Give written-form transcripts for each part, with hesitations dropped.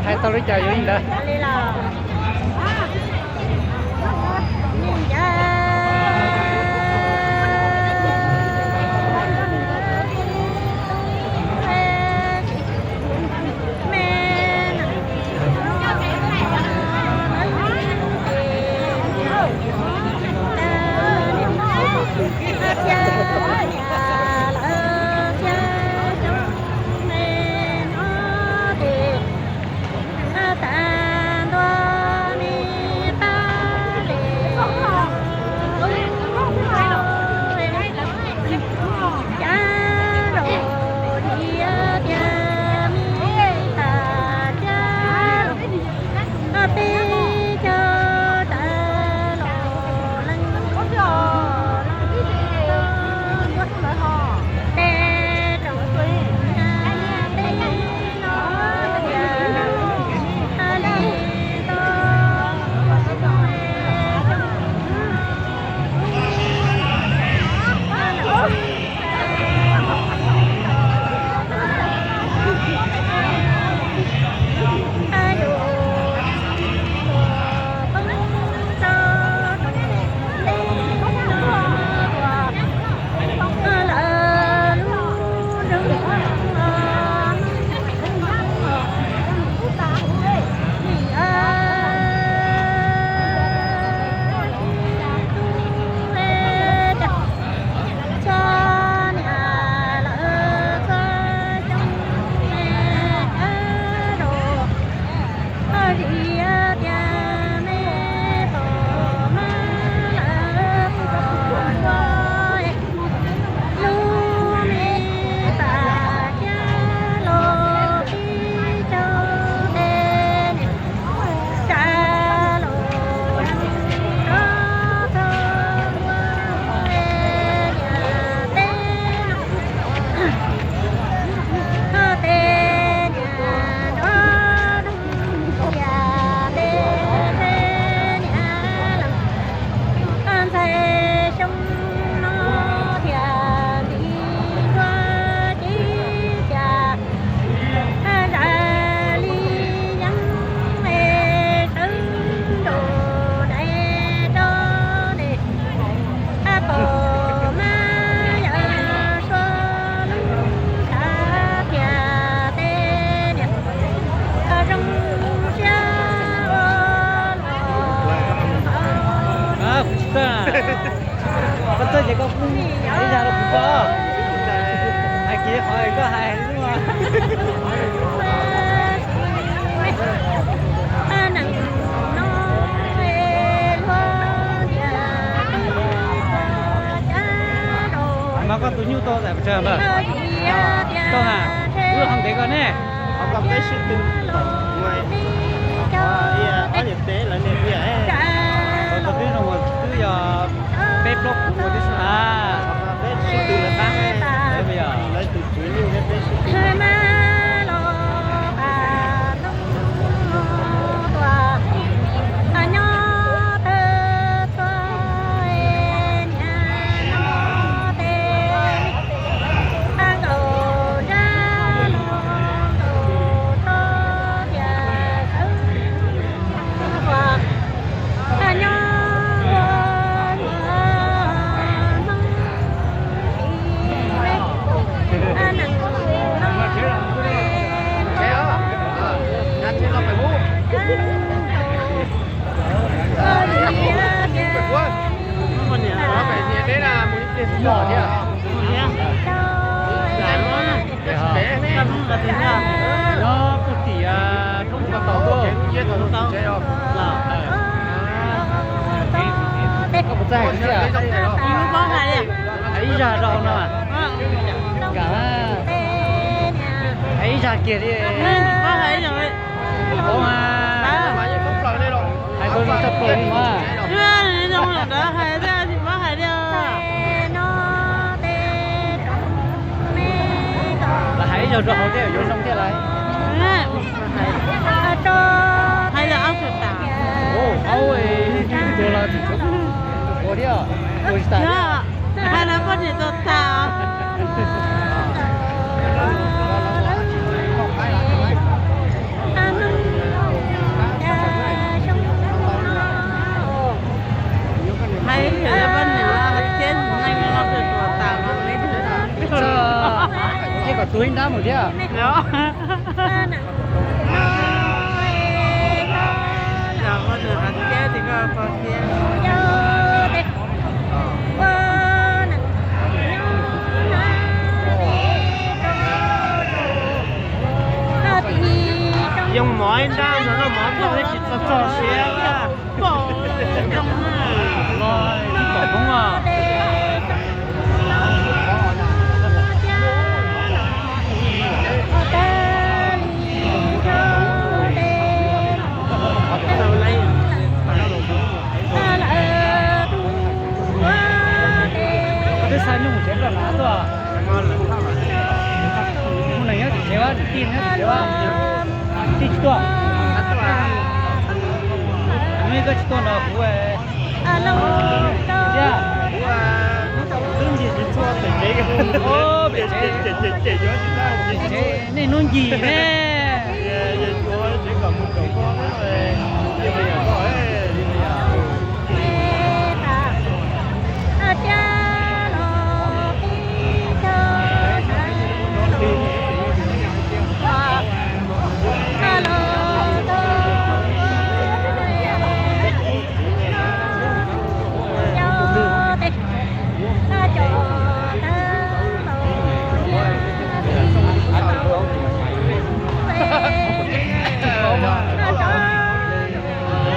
hai tao lấy chài vô gì đó. Bắt tôi chỉ có bây giờ nó cũng có hai kia hỏi có hai đúng không? Mà có túi nhu to tại chờ mà to à cứ không thấy con nè Ông cầm cái ship tin ngoài ở nhiệt tế là nhiệt gì ấy còn có túi nào cứ giờ bếp lốc của tôi à cái ship tin là khác đấy bây giờ lấy từ chuối nhiều cái ship tin nhỏ thế à? Nó cũng chỉ không có tàu thôi, không tàu. Có một giải gì à? Ấy ra đâu nào? Cả ấy ra kia đi. Có thấy rồi. Có mà. Hai con sắp rồi mà. Chưa, trong lòng đó hay ra thì có hay ra. Là hãy giờ rồi thế vô trong thế này. Hay là ốc thực tả. Ồ, ấy, tôi là chỉ có. Ủa đi à? Ủa tả đi à? Hay là có gì tốt tả. tụi anh đá một thế à? Đó. Dạ, có được ăn chế thì có con chế. dùng mọi đa rồi nó mọi tôi chỉ cho xe á. Bỏ trong Rồi, bỏ đúng à? Cái sao nhung chế cả lá rồi. Hôm nay thì chế quá, tin hết chế quá. Tin chưa? Mấy cái chuyện đó của em. Dạ. Đương gì chỉ cho để chế. Ô, bị chế. Chế cho chúng ta. Chế này nôn gì nè. Giờ chúa chỉ còn một cậu con rồi. Như bây giờ có ấy.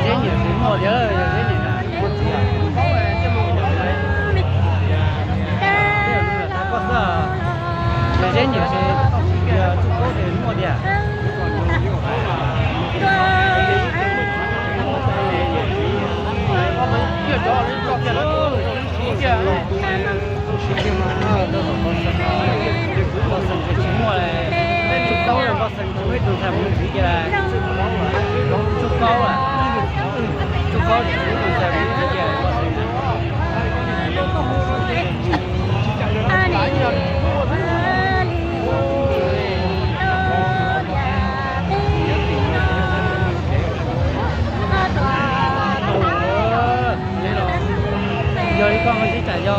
Chế nhiều thì mua nhớ rồi, chế nhiều là. Có sợ. Chế nhiều thì giờ chúng tôi thì mua đi à? Giờ đi con chỉ trả do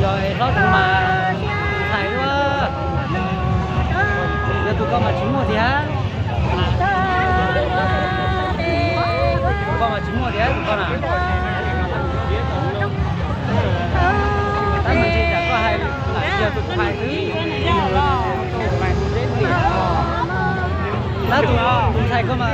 rồi lót mà thầy quá. Giờ tụi con mà chín một thì hả? Tụi con mà chín một thì hả tụi con à? Tại mình chỉ trả có hai, giờ tụi con hai thứ. Đó tụi thầy cơ mà.